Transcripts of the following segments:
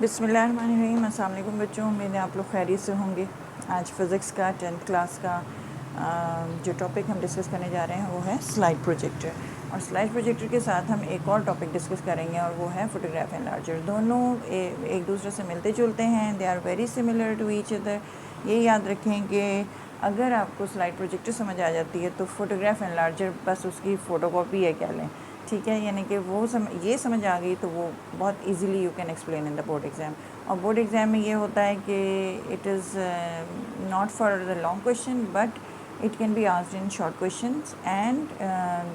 बिस्मिल्लाहिर्रहमानिर्रहीम। अस्सलाम वालेकुम बच्चों, उम्मीद है आप लोग खैरियत से होंगे। आज फ़िज़िक्स का 10th क्लास का जो टॉपिक हम डिस्कस करने जा रहे हैं वो है स्लाइड प्रोजेक्टर। और स्लाइड प्रोजेक्टर के साथ हम एक और टॉपिक डिस्कस करेंगे और वो है फ़ोटोग्राफ एनलार्जर। दोनों एक दूसरे से मिलते जुलते हैं, they are very similar to each other. ये याद रखें कि अगर आपको स्लाइड प्रोजेक्टर समझ आ जाती है तो फ़ोटोग्राफ एनलार्जर बस उसकी फ़ोटोकॉपी है कह लें, ठीक है। यानी कि वो ये समझ आ गई तो वो बहुत easily you can explain in the board exam. और बोर्ड एग्ज़ाम में ये होता है कि it is not for the long question but it can be asked in short questions, and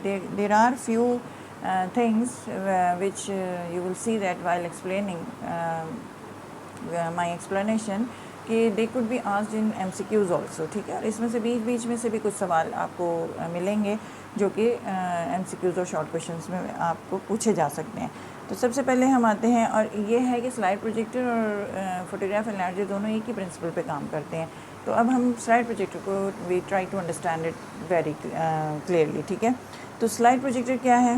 there are few things which you will see that while explaining my explanation कि they could be asked in MCQs also, ठीक है। और इसमें से बीच में से भी कुछ सवाल आपको मिलेंगे जो कि MCQs और शॉर्ट क्वेश्चंस में आपको पूछे जा सकते हैं। तो सबसे पहले हम आते हैं, और ये है कि स्लाइड प्रोजेक्टर और फोटोग्राफ एनलार्जर दोनों एक ही प्रिंसिपल पे काम करते हैं। तो अब हम स्लाइड प्रोजेक्टर को we try to understand it very clearly, ठीक है। तो स्लाइड प्रोजेक्टर क्या है,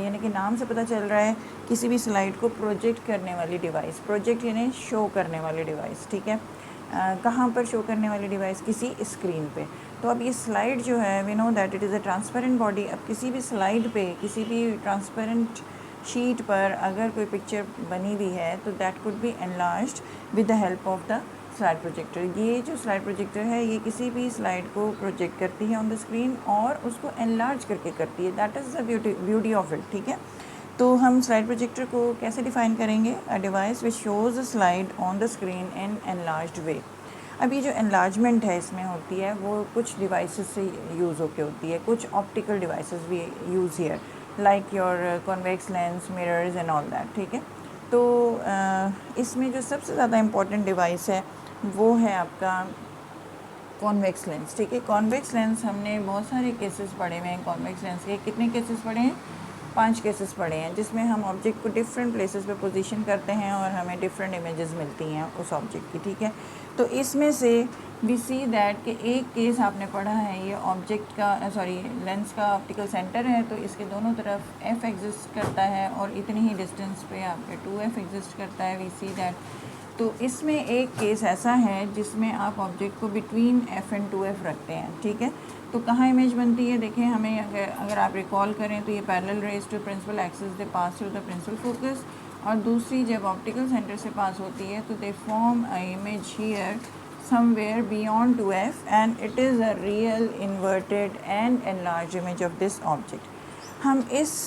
यानी कि नाम से पता चल रहा है किसी भी स्लाइड को प्रोजेक्ट करने वाली डिवाइस। प्रोजेक्ट यानी शो करने वाली डिवाइस, ठीक है। कहाँ पर शो करने वाली डिवाइस? किसी स्क्रीन पे। तो अब ये स्लाइड जो है, we know that it is a transparent body. अब किसी भी स्लाइड पे, किसी भी ट्रांसपेरेंट शीट पर अगर कोई पिक्चर बनी हुई है तो that could be enlarged with the help of the slide projector. ये जो स्लाइड प्रोजेक्टर है ये किसी भी स्लाइड को प्रोजेक्ट करती है ऑन द स्क्रीन और उसको एनलार्ज करके करती है। That is the beauty of it, ठीक है। तो हम स्लाइड प्रोजेक्टर को कैसे डिफ़ाइन करेंगे? A device which shows a slide on the screen in enlarged way. अब ये जो एनलार्जमेंट है इसमें होती है वो कुछ डिवाइसेस से यूज़ होके होती है, कुछ ऑप्टिकल डिवाइसेस भी use here like your convex lens, mirrors and all that, ठीक है। तो इसमें जो सबसे ज़्यादा इम्पॉर्टेंट डिवाइस है वो है आपका कॉन्वेक्स लेंस, ठीक है। कॉन्वेक्स लेंस हमने बहुत सारे केसेस पढ़े हुए हैं। कॉन्वेक्स लेंस के कितने केसेस पढ़े हैं? 5 केसेस पढ़े हैं, जिसमें हम ऑब्जेक्ट को डिफरेंट प्लेसेस पे पोजीशन करते हैं और हमें डिफरेंट इमेजेस मिलती हैं उस ऑब्जेक्ट की, ठीक है। तो इसमें से वी सी दैट कि एक केस आपने पढ़ा है, ये ऑब्जेक्ट का लेंस का ऑप्टिकल सेंटर है, तो इसके दोनों तरफ एफ एग्जिस्ट करता है और इतनी ही डिस्टेंस पे आपके 2f एग्जिस्ट करता है। वी सी दैट तो इसमें एक केस ऐसा है जिसमें आप ऑब्जेक्ट को बिटवीन f एंड 2f रखते हैं, ठीक है। तो कहाँ इमेज बनती है? देखें, हमें अगर आप रिकॉल करें तो ये parallel rays to principal axis they pass through the principal focus, और दूसरी जब ऑप्टिकल सेंटर से पास होती है तो they form a image here somewhere beyond 2f and it is a real inverted and enlarge image of this object. हम इस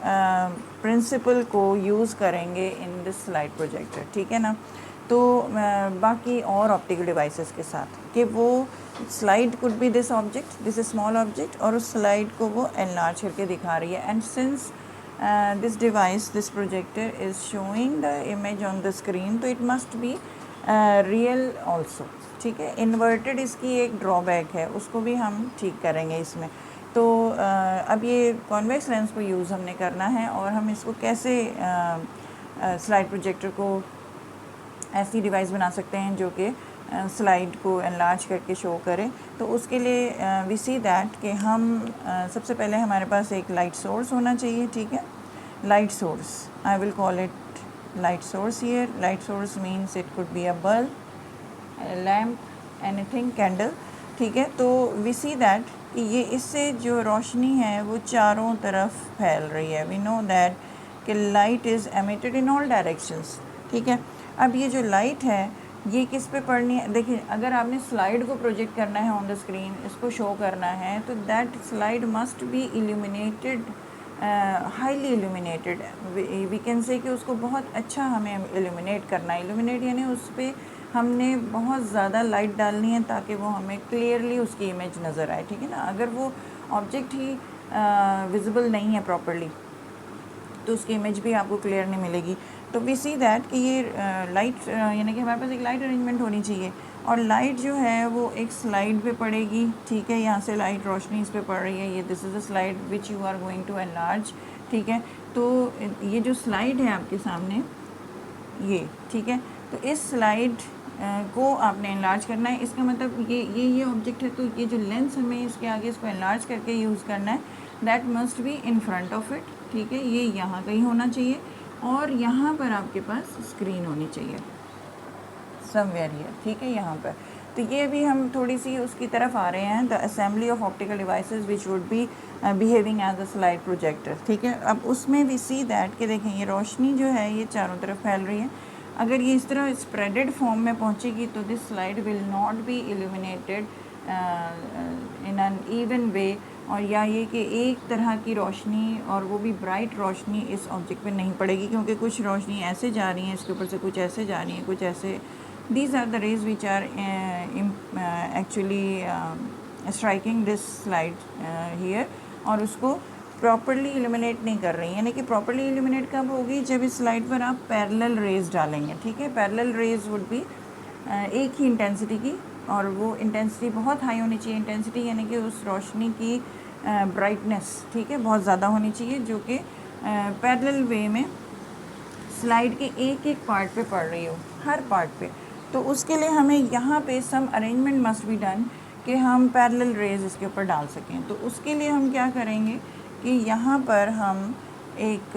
principal को यूज़ करेंगे इन दिस स्लाइड प्रोजेक्टर, ठीक है ना। तो बाकी और ऑप्टिकल डिवाइसेस के साथ कि वो slide could be this object, this small object, और उस स्लाइड को वो एनलार्ज करके दिखा रही है। And since this device, this projector is showing the image on the screen, तो it must be real also, ठीक है। इन्वर्टेड इसकी एक ड्रॉबैक है, उसको भी हम ठीक करेंगे इसमें। तो अब ये कॉन्वेक्स लेंस को यूज़ हमने करना है, और हम इसको कैसे स्लाइड प्रोजेक्टर को ऐसी डिवाइस बना सकते हैं जो कि स्लाइड को एनलार्ज करके शो करे। तो उसके लिए वी सी दैट कि हम सबसे पहले हमारे पास एक लाइट सोर्स होना चाहिए, ठीक है। Light source, I will call it light source here. Light source means it could be a bulb, lamp, anything, candle, ठीक है। तो वी सी दैट कि ये इससे जो रोशनी है वो चारों तरफ फैल रही है। वी नो दैट कि light is emitted in all directions, ठीक है। अब ये जो लाइट है ये किस पे पड़नी है? देखिए, अगर आपने स्लाइड को प्रोजेक्ट करना है ऑन द स्क्रीन, इसको शो करना है, तो that slide must be illuminated, highly illuminated. We can say कि उसको बहुत अच्छा हमें इल्यूमिनेट करना है। इल्यूमिनेट यानी उस पर हमने बहुत ज़्यादा लाइट डालनी है ताकि वो हमें क्लियरली उसकी इमेज नज़र आए, ठीक है ना। अगर वो ऑब्जेक्ट ही विजिबल नहीं है प्रॉपरली तो उसकी इमेज भी आपको क्लियर नहीं मिलेगी। तो वी सी दैट कि ये लाइट यानी कि हमारे पास एक लाइट अरेंजमेंट होनी चाहिए, और लाइट जो है वो एक स्लाइड पे पड़ेगी, ठीक है। यहाँ से लाइट रोशनी इस पे पड़ रही है, ये this is a slide which you are going to enlarge, ठीक है। तो ये जो स्लाइड है आपके सामने ये, ठीक है। तो इस स्लाइड को आपने एनलार्ज करना है। इसका मतलब ये ऑब्जेक्ट है, तो ये जो लेंस हमें इसके आगे इसको एनलार्ज करके यूज़ करना है, that must be in front of it, ठीक है। ये यहाँ कहीं होना चाहिए। और यहाँ पर आपके पास स्क्रीन होनी चाहिए समवेयर हियर, ठीक है, यहाँ पर। तो ये भी हम थोड़ी सी उसकी तरफ आ रहे हैं, the assembly of optical devices which would be behaving as a slide projector, ठीक है। अब उसमें वी सी दैट कि देखें ये रोशनी जो है ये चारों तरफ फैल रही है। अगर ये इस तरह स्प्रेडेड फॉर्म में पहुँचेगी तो this slide will not be illuminated in an even way, और या ये कि एक तरह की रोशनी और वो भी ब्राइट रोशनी इस ऑब्जेक्ट पे नहीं पड़ेगी, क्योंकि कुछ रोशनी ऐसे जा रही है इसके ऊपर से, कुछ ऐसे जा रही है, कुछ ऐसे। these are the rays which are actually striking this slide here, और उसको प्रॉपरली इल्यूमिनेट नहीं कर रही हैं। यानी कि प्रॉपरली इल्यूमिनेट कब होगी, जब इस स्लाइड पर आप पैरेलल रेज डालेंगे, ठीक है। पैरेलल रेज वुड बी एक ही इंटेंसिटी की, और वो इंटेंसिटी बहुत हाई होनी चाहिए। इंटेंसिटी यानी कि उस रोशनी की ब्राइटनेस, ठीक है, बहुत ज़्यादा होनी चाहिए, जो कि पैरेलल वे में स्लाइड के एक एक पार्ट पे पड़ रही हो, हर पार्ट पे। तो उसके लिए हमें यहाँ पे सम अरेंजमेंट मस्ट बी डन कि हम पैरेलल रेज इसके ऊपर डाल सकें। तो उसके लिए हम क्या करेंगे कि यहाँ पर हम एक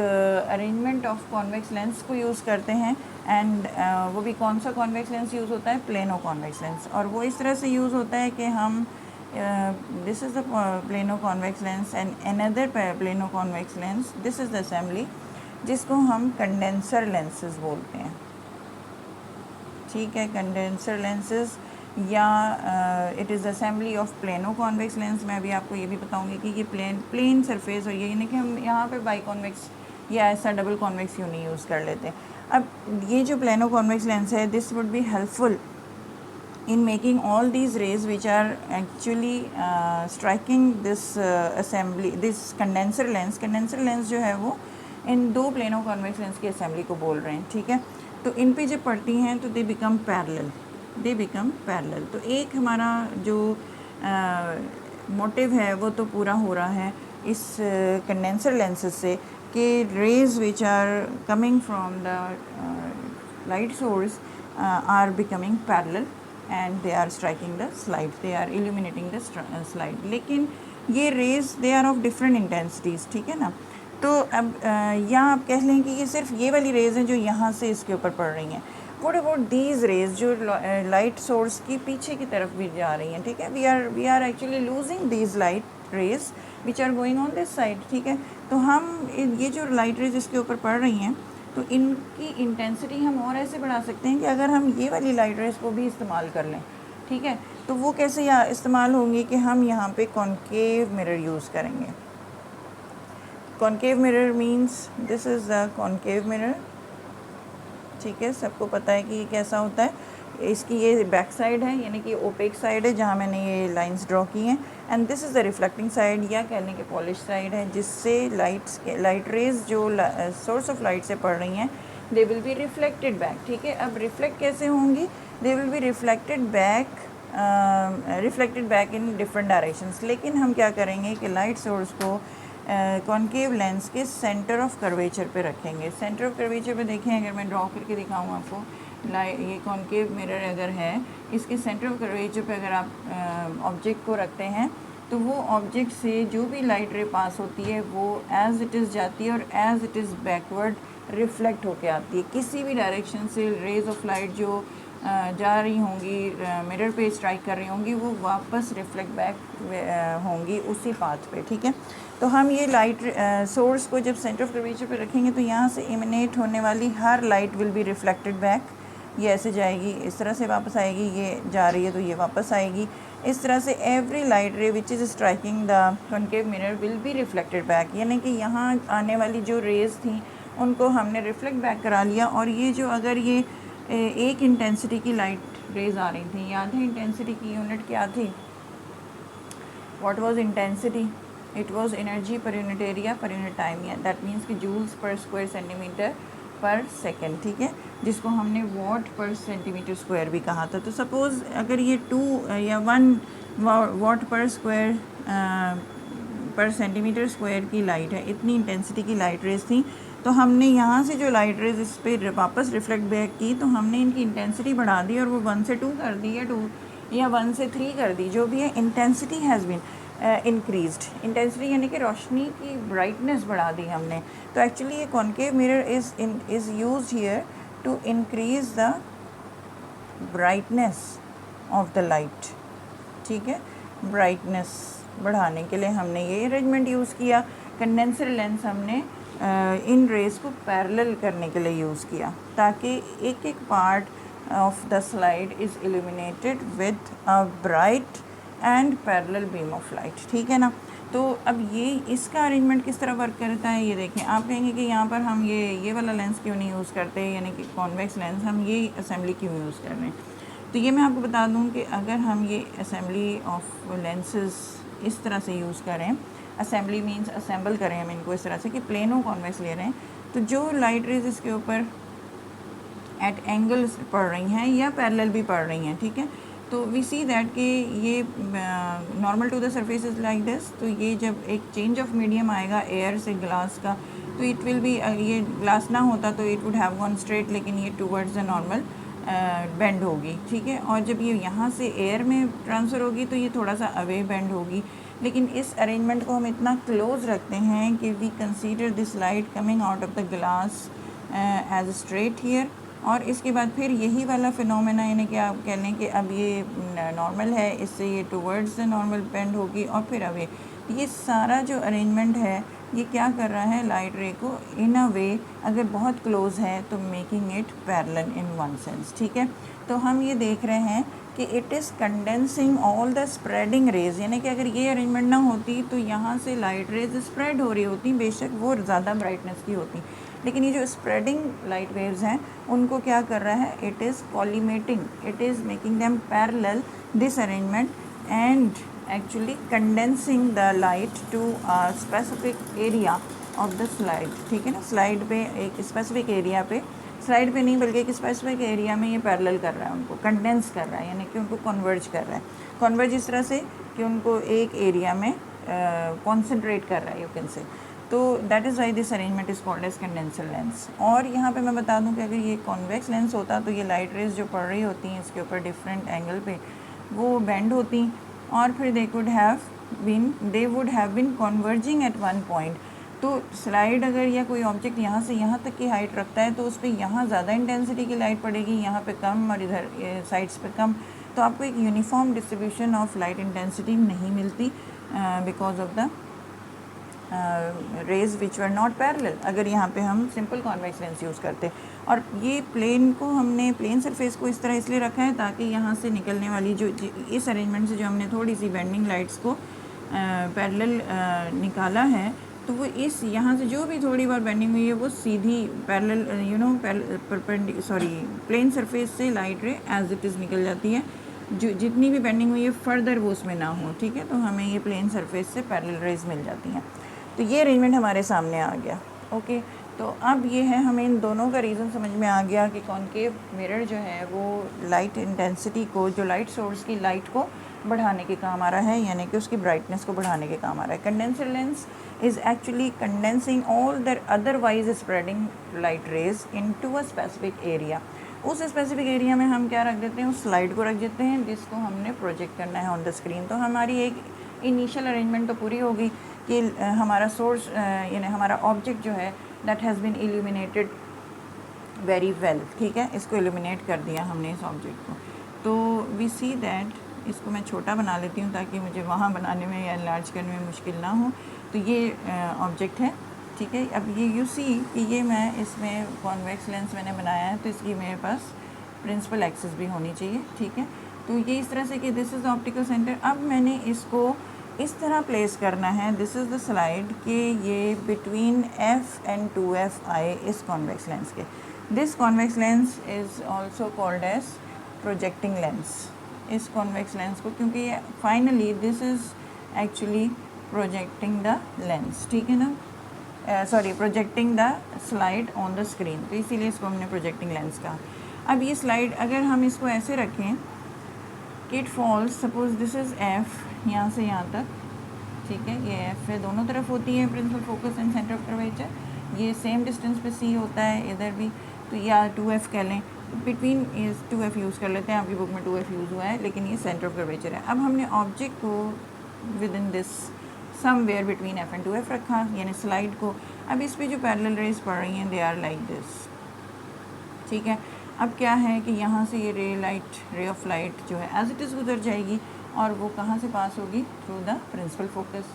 अरेंजमेंट ऑफ कॉन्वेक्स लेंस को यूज़ करते हैं, एंड वो भी कौन सा कॉन्वेक्स लेंस यूज़ होता है, प्लेनो कॉन्वेक्स लेंस। और वो इस तरह से यूज़ होता है कि हम this is the plano convex lens and another plano convex lens, this is the assembly, जिसको हम कंडेंसर लेंसेज बोलते हैं, ठीक है। कंडेंसर लेंसेज या it is assembly of plano convex lens. मैं अभी आपको ये भी बताऊंगी कि ये प्लेन सरफेस और ये यानी कि हम यहाँ पे बाई कॉन्वेक्स या ऐसा डबल कॉन्वेक्स यूँ नहीं यूज़ कर लेते। अब ये जो प्लेनो कॉन्वेक्स लेंस है, this would be helpful in making all these rays which are actually striking this assembly, this condenser lens। condenser lens जो है वो इन दो प्लेनो कॉन्वेक्स लेंस की असेंबली को बोल रहे हैं, ठीक है। तो इन पे जब पड़ती हैं तो दे बिकम पैरेलल। तो एक हमारा जो मोटिव है वो तो पूरा हो रहा है इस कंडेंसर लेंसेज से कि rays which are coming from the light source are becoming parallel and they are striking the slide, they are illuminating the slide। लेकिन ये rays they are of different intensities, ठीक है ना। तो अब यहाँ आप कह लें कि ये सिर्फ ये वाली रेज हैं जो यहाँ से इसके ऊपर पड़ रही हैं। What about these rays जो लाइट सोर्स की पीछे की तरफ भी जा रही हैं, ठीक है। we are actually losing these light rays which are going on this side, ठीक है। तो हम ये जो लाइट रेज इसके ऊपर पड़ रही हैं तो इनकी इंटेंसिटी हम और ऐसे बढ़ा सकते हैं कि अगर हम ये वाली लाइट रेज को भी इस्तेमाल कर लें, ठीक है। तो वो कैसे इस्तेमाल होंगी कि हम यहाँ पे कॉन्केव मिरर यूज़ करेंगे। Concave mirror means this is the concave mirror, ठीक है। सबको पता है कि ये कैसा होता है। इसकी ये बैक साइड है, यानी कि ओपेक साइड है जहाँ मैंने ये लाइंस ड्रॉ की हैं, and this is the reflecting side या कहने के पॉलिश साइड है, जिससे लाइट रेज जो सोर्स ऑफ लाइट से पड़ रही हैं they will be reflected back, ठीक है। अब रिफ्लेक्ट कैसे होंगी, they will be reflected back in different directions. लेकिन हम क्या करेंगे कि लाइट सोर्स को कॉन्केव लेंस के सेंटर ऑफ कर्वेचर पे रखेंगे। सेंटर ऑफ कर्वेचर पे देखें, अगर मैं ड्रॉ करके दिखाऊँ आपको, ये कॉन्केव मिरर अगर है, इसके सेंटर ऑफ कर्वेचर पे अगर आप ऑब्जेक्ट को रखते हैं तो वो ऑब्जेक्ट से जो भी लाइट रे पास होती है वो एज़ इट इज़ जाती है और as it is backward reflect होके आती है। किसी भी डायरेक्शन से रेज ऑफ लाइट जो जा रही होंगी, मिरर पे स्ट्राइक कर रही होंगी, वो वापस रिफ्लेक्ट बैक होंगी उसी पाथ पे, ठीक है। तो हम ये लाइट सोर्स को जब सेंटर ऑफ कर्वेचर पे रखेंगे तो यहाँ से इमिनेट होने वाली हर light will be reflected back. ये ऐसे जाएगी, इस तरह से वापस आएगी, ये जा रही है तो ये वापस आएगी। इस तरह से एवरी लाइट रे which is striking the concave mirror will be reflected back. यानी कि यहाँ आने वाली जो रेज थी उनको हमने रिफ्लेक्ट बैक करा लिया। और ये जो अगर ये एक इंटेंसिटी की लाइट रेज आ रही थी, याद है इंटेंसिटी की यूनिट क्या थी, what was intensity, it was energy per unit area per unit time, that means कि जूल्स पर स्क्वायर सेंटीमीटर पर सेकेंड, ठीक है, जिसको हमने वॉट पर सेंटीमीटर स्क्वायर भी कहा था। तो सपोज़ अगर ये 2 या 1 वॉट पर स्क्वायर पर सेंटीमीटर स्क्वायर की लाइट है, इतनी इंटेंसिटी की लाइट रेज थी, तो हमने यहाँ से जो लाइट रेज इस पर वापस रिफ्लेक्ट बैक की तो हमने इनकी इंटेंसिटी बढ़ा दी और वो 1 से 2 कर दी या 1 से 3 कर दी, जो भी है intensity has been. Increased intensity, यानी कि रोशनी की ब्राइटनेस बढ़ा दी हमने। तो एक्चुअली ये concave mirror is used here to increase the brightness of the light, ठीक है। ब्राइटनेस बढ़ाने के लिए हमने ये अरेंजमेंट यूज़ किया। कंडेंसर लेंस हमने इन रेज़ को पैरेलल करने के लिए यूज़ किया, ताकि एक एक part of the slide is illuminated with a bright and parallel beam of light, ठीक है ना। तो अब ये इसका अरेंजमेंट किस तरह वर्क करता है ये देखें। आप कहेंगे कि यहाँ पर हम ये वाला लेंस क्यों नहीं यूज़ करते, यानी कि कॉन्वेक्स लेंस, हम ये असेंबली क्यों यूज़ कर रहे हैं। तो ये मैं आपको बता दूँ कि अगर हम ये असेंबली ऑफ लेंसेज इस तरह से यूज़ करें, असेंबली मीन्स असेंबल करें हम इनको इस तरह से कि प्लेनो कॉन्वेक्स ले रहे हैं, तो जो लाइट रेज इसके ऊपर एट एंगल्स पड़ रही हैं या पैरेलल भी पड़ रही हैं, ठीक है। तो वी सी दैट कि ये normal to the surface is like this. तो ये जब एक चेंज ऑफ मीडियम आएगा एयर से ग्लास का, तो इट विल बी, ये ग्लास ना होता तो it would have gone straight, लेकिन ये टूवर्ड्स द नॉर्मल बेंड होगी, ठीक है। और जब ये यहाँ से एयर में ट्रांसफ़र होगी तो ये थोड़ा सा अवे बेंड होगी। लेकिन इस अरेंजमेंट को हम इतना क्लोज रखते हैं कि we consider this light coming out of the glass as straight here. और इसके बाद फिर यही वाला फिनोमेना, यानी कि आप कह लें कि अब ये नॉर्मल है, इससे ये टूवर्ड्स द नॉर्मल बेंड होगी और फिर अवे। ये सारा जो अरेंजमेंट है ये क्या कर रहा है, लाइट रे को इन अ वे अगर बहुत क्लोज है तो making it parallel in one sense, ठीक है। तो हम ये देख रहे हैं कि it is condensing all the spreading rays, यानी कि अगर ये अरेंजमेंट ना होती तो यहाँ से लाइट रेज स्प्रेड हो रही होती, बेशक वो ज़्यादा ब्राइटनेस की होती, लेकिन ये जो स्प्रेडिंग लाइट वेव्स हैं उनको क्या कर रहा है, it is collimating, it is making them parallel this arrangement and actually condensing the light to a specific area of the slide, ठीक है ना। स्लाइड पे एक स्पेसिफिक एरिया पे, स्लाइड पे नहीं बल्कि एक स्पेसिफिक एरिया में ये पैरेलल कर रहा है, उनको कंडेंस कर रहा है, यानी कि उनको कन्वर्ज कर रहा है। कन्वर्ज इस तरह से कि उनको एक एरिया में कॉन्सेंट्रेट कर रहा है, यू कैन से। तो that is why this arrangement is called as condenser lens. और यहाँ पे मैं बता दूँ कि अगर ये कॉन्वेक्स लेंस होता तो ये लाइट रेज जो पड़ रही होती हैं इसके ऊपर डिफरेंट एंगल पे, वो बेंड होती और फिर they would have been converging at one point. तो स्लाइड अगर या कोई ऑब्जेक्ट यहाँ से यहाँ तक की हाइट रखता है तो उस पर यहाँ ज़्यादा इंटेंसिटी की लाइट पड़ेगी, यहाँ पे कम और इधर साइड्स पे कम। तो आपको एक uniform distribution of light intensity नहीं मिलती because of the rays which were not parallel, अगर यहाँ पे हम सिंपल कॉन्वेक्स लेंस यूज़ करते। और ये प्लेन को हमने प्लेन सरफेस को इस तरह इसलिए रखा है ताकि यहाँ से निकलने वाली जो इस अरेंजमेंट से जो हमने थोड़ी सी बेंडिंग लाइट्स को पैरेलल निकाला है, तो वो इस यहाँ से जो भी थोड़ी बार बेंडिंग हुई है वो सीधी पैरेलल प्लेन सरफेस से light ray as it is निकल जाती है। जो जितनी भी बेंडिंग हुई है फर्दर वो उसमें ना हो, ठीक है। तो हमें ये प्लेन सरफेस से पैरेलल रेज मिल जाती हैं। तो ये अरेंजमेंट हमारे सामने आ गया, ओके। तो अब ये है, हमें इन दोनों का रीज़न समझ में आ गया कि कॉनकेव मिरर जो है वो लाइट इंटेंसिटी को, जो लाइट सोर्स की लाइट को बढ़ाने के काम आ रहा है, यानी कि उसकी ब्राइटनेस को बढ़ाने के काम आ रहा है। Condenser lens is actually condensing all the otherwise spreading light rays into a specific area. उस स्पेसिफिक एरिया में हम क्या रख देते हैं, उस स्लाइड को रख देते हैं जिसको हमने प्रोजेक्ट करना है ऑन द स्क्रीन। तो हमारी एक इनिशियल अरेंजमेंट तो पूरी होगी कि हमारा सोर्स यानी हमारा ऑब्जेक्ट जो है that has been illuminated very well, ठीक है। इसको इल्यूमिनेट कर दिया हमने इस ऑब्जेक्ट को। तो वी सी दैट, इसको मैं छोटा बना लेती हूँ ताकि मुझे वहाँ बनाने में या एनलार्ज करने में मुश्किल ना हो। तो ये ऑब्जेक्ट है, ठीक है। अब ये यू सी कि ये मैं इसमें कॉन्वेक्स लेंस मैंने बनाया है, तो इसकी मेरे पास प्रिंसिपल एक्सिस भी होनी चाहिए, ठीक है। तो ये इस तरह से कि this is the optical centre. अब मैंने इसको इस तरह प्लेस करना है, दिस इज़ द स्लाइड, कि ये बिटवीन F एंड 2F आए इस कॉन्वेक्स लेंस के। This convex lens is also called as projecting lens. इस कॉन्वेक्स लेंस को, क्योंकि ये finally this is actually projecting the lens, ठीक है ना, projecting the slide on the screen, तो इसीलिए इसको हमने प्रोजेक्टिंग लेंस कहा। अब ये स्लाइड अगर हम इसको ऐसे रखें कि it falls, suppose this is F, यहाँ से यहाँ तक, ठीक है। ये F है, दोनों तरफ होती है principal focus and centre of curvature. ये सेम डिस्टेंस पे C होता है इधर भी, तो या 2F कह लें, बिटवीन इस 2F यूज़ कर लेते हैं, आपकी बुक में 2F यूज़ हुआ है, लेकिन ये सेंटर ऑफ कर्वेचर है। अब हमने ऑब्जेक्ट को within this somewhere between F and two F रखा, यानी स्लाइड को। अब इस पे जो पैरेलल रेज पड़ रही हैं दे आर लाइक दिस, ठीक है। अब क्या है कि यहाँ से ये रे ऑफ लाइट जो है एज इट इज़ गुजर जाएगी और वो कहाँ से पास होगी, थ्रू द प्रिंसिपल फोकस।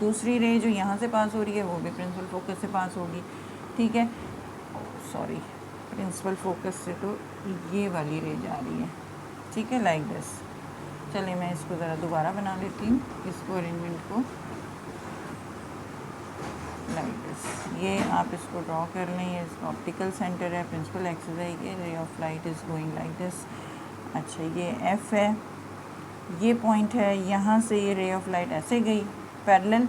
दूसरी रे जो यहाँ से पास हो रही है वो भी प्रिंसिपल फोकस से पास होगी, ठीक है। सॉरी, प्रिंसिपल फोकस से तो ये वाली रे जा रही है, ठीक है, लाइक दिस। चलिए मैं इसको ज़रा दोबारा बना लेती हूँ, इसको अरेंजमेंट को लाइक दिस। ये आप इसको ड्रॉ कर लें, ये इसका ऑप्टिकल सेंटर है, प्रिंसिपल एक्सिस है, ये ray of light is going like this. अच्छा, ये एफ है, ये पॉइंट है, यहाँ से ये रे ऑफ लाइट ऐसे गई parallel,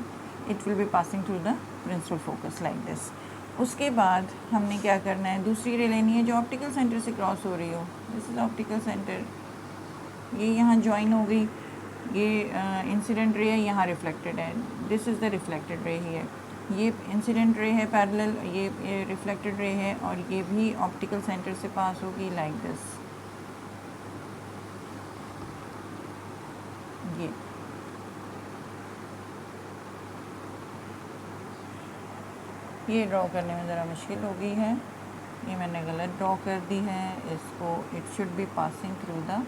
it will be passing through the principal focus like this. उसके बाद हमने क्या करना है, दूसरी रे लेनी है जो ऑप्टिकल सेंटर से क्रॉस हो रही हो। दिस इज़ ऑप्टिकल सेंटर, ये यहाँ ज्वाइन हो गई, ये इंसिडेंट रे है, यहाँ रिफ्लेक्टेड है, this is the reflected ray ही है। ये इंसिडेंट रे है पैरेलल, ये रिफ्लेक्टेड रे है, और ये भी ऑप्टिकल सेंटर से पास होगी लाइक दिस। ये ड्रॉ करने में ज़रा मुश्किल हो गई है, ये मैंने गलत ड्रॉ कर दी है इसको। It should be passing through the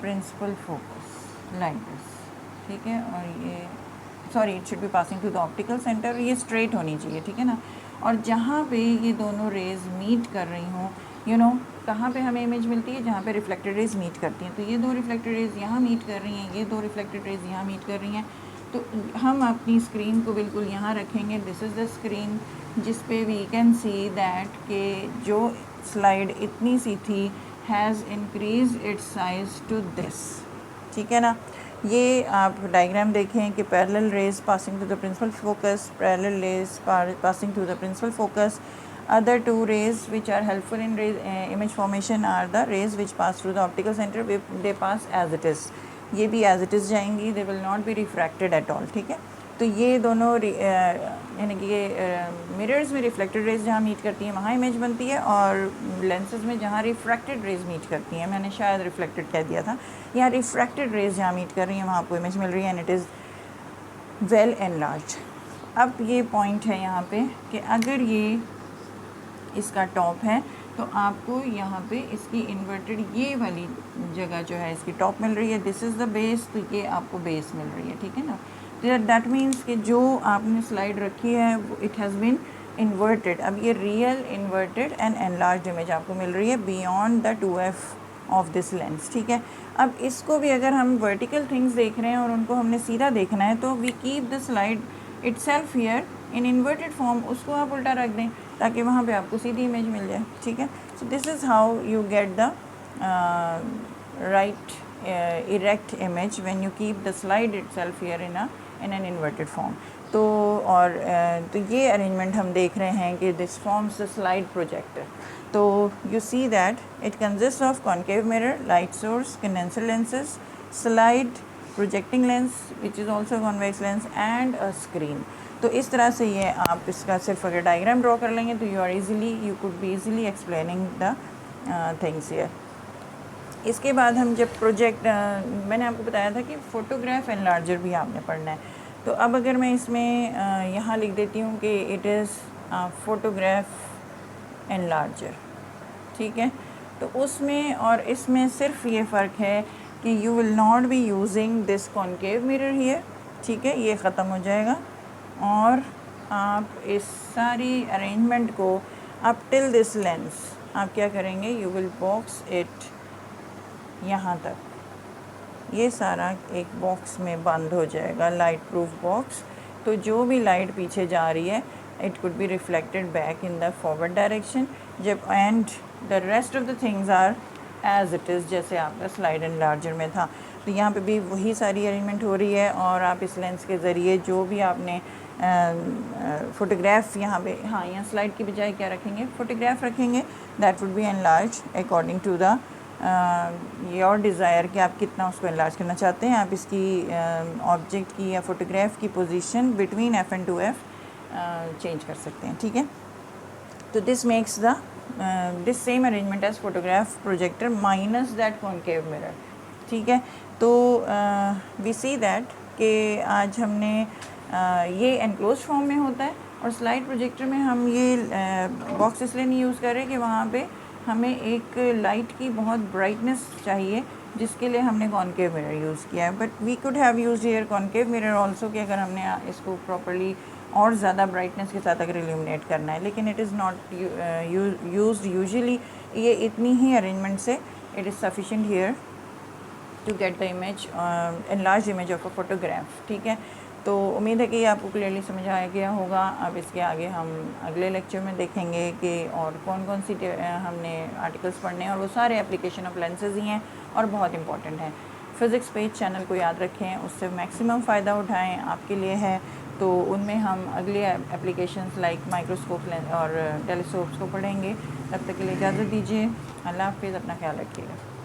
principal focus like this, ठीक है। और ये sorry, it should be passing through the optical centre, ये स्ट्रेट होनी चाहिए, ठीक है ना। और जहाँ पे ये दोनों रेज मीट कर रही हों, यू नो, कहाँ पे हमें इमेज मिलती है, जहाँ पे रिफ्लेक्टेड रेज मीट करती हैं। तो ये दो रिफ्लेक्टेड रेज यहाँ मीट कर रही हैं, ये दो रिफ्लेक्टेड रेज यहाँ मीट कर रही हैं। तो हम अपनी स्क्रीन को बिल्कुल यहाँ रखेंगे, दिस इज़ द स्क्रीन, जिस पे वी कैन सी दैट के जो स्लाइड इतनी सी थी has increase its size to this, ठीक है ना। ये आप डायग्राम देखें कि parallel rays passing to the principal focus, parallel rays passing to the principal focus. Other two rays which are helpful in image formation are the rays which pass through the optical center, they pass as it is, ये भी as it is जाएंगी, they will not be refracted at all, ठीक है। तो ये दोनों यानी कि ये मिरर्स में रिफ्लेक्टेड रेज जहाँ मीट करती हैं वहाँ इमेज बनती है, और लेंसेज में जहाँ रिफ्रैक्टेड रेज मीट करती हैं, मैंने शायद रिफ्लेक्टेड कह दिया था, यहाँ रिफ्रैक्टेड रेज जहाँ मीट कर रही हैं वहाँ आपको इमेज मिल रही है, and it is well enlarge. अब ये पॉइंट है यहाँ पे कि अगर ये इसका टॉप है तो आपको यहाँ पे इसकी इन्वर्टेड ये वाली जगह जो है इसकी टॉप मिल रही है, दिस इज़ द बेस, तो ये आपको बेस मिल रही है, ठीक है ना। दैट मीन्स कि जो आपने स्लाइड रखी है वो इट हैज़ बीन इन्वर्टेड। अब ये real inverted and enlarged image आपको मिल रही है beyond the 2f of this lens, ठीक है। अब इसको भी अगर हम वर्टिकल थिंग्स देख रहे हैं और उनको हमने सीधा देखना है तो we keep the slide itself here in inverted form, उसको आप उल्टा रख दें ताकि वहाँ पे आपको सीधी इमेज मिल जाए, ठीक है। So this is how you get the right erect image when you keep the slide itself here in an inverted form. तो और तो ये अरेंजमेंट हम देख रहे हैं कि this forms the slide projector. तो you see that it consist of concave mirror, light source, condenser lenses, slide, projecting lens which is also convex lens, and a screen. तो इस तरह से ये आप इसका सिर्फ अगर डायग्राम ड्रॉ कर लेंगे तो you could be easily explaining the things here. इसके बाद हम जब मैंने आपको बताया था कि फ़ोटोग्राफ एनलार्जर भी आपने पढ़ना है। तो अब अगर मैं इसमें यहाँ लिख देती हूँ कि इट इज़ फ़ोटोग्राफ एनलार्जर, ठीक है। तो उसमें और इसमें सिर्फ ये फ़र्क है कि you will not be using this concave mirror here, ठीक है, ये ख़त्म हो जाएगा। और आप इस सारी अरेंजमेंट को अप टिल दिस लेंस आप क्या करेंगे, यू विल बॉक्स इट यहाँ तक, ये सारा एक बॉक्स में बंद हो जाएगा, लाइट प्रूफ बॉक्स। तो जो भी लाइट पीछे जा रही है it could be reflected back in the forward direction, जब and the rest of the things are as it is, जैसे आपका स्लाइड एनलार्जर में था। तो यहाँ पे भी वही सारी अरेंजमेंट हो रही है, और आप इस लेंस के ज़रिए जो भी आपने फ़ोटोग्राफ यहाँ पे, हाँ, यहाँ स्लाइड की बजाय क्या रखेंगे, फ़ोटोग्राफ रखेंगे, that would be enlarge according to the your desire कि आप कितना उसको एनलार्ज करना चाहते हैं। आप इसकी ऑब्जेक्ट की या फ़ोटोग्राफ की position between f and 2f change कर सकते हैं, ठीक है। तो this makes the this same arrangement as photograph projector minus that concave mirror, ठीक है। तो वी सी दैट कि आज हमने ये एनक्लोज फॉर्म में होता है और स्लाइड प्रोजेक्टर में हम ये बॉक्स इसलिए नहीं यूज़ कर रहे कि वहाँ पे हमें एक लाइट की बहुत ब्राइटनेस चाहिए, जिसके लिए हमने कॉनकेव मिरर यूज़ किया है। But we could have use here concave mirror also कि अगर हमने इसको प्रॉपरली और ज़्यादा ब्राइटनेस के साथ अगर इल्यूमिनेट करना है, लेकिन it is not used usually. ये इतनी ही अरेंजमेंट से it is sufficient here to get the image, enlarge image of a photograph. ठीक है, तो उम्मीद है कि ये आपको क्लियरली समझ आ गया होगा। अब इसके आगे हम अगले लेक्चर में देखेंगे कि और कौन कौन सी हमने आर्टिकल्स पढ़ने हैं, और वो सारे एप्लीकेशन ऑफ लेंसेज ही हैं और बहुत इंपॉर्टेंट है। फिज़िक्स पेज चैनल को याद रखें, उससे मैक्सिमम फ़ायदा उठाएं, आपके लिए है। तो उनमें हम अगले एप्लीकेशंस लाइक माइक्रोस्कोप और टेलीस्कोप्स को पढ़ेंगे। तब तक के लिए इजाज़त दीजिए। अल्लाह हाफ़िज़, अपना ख्याल रखिएगा।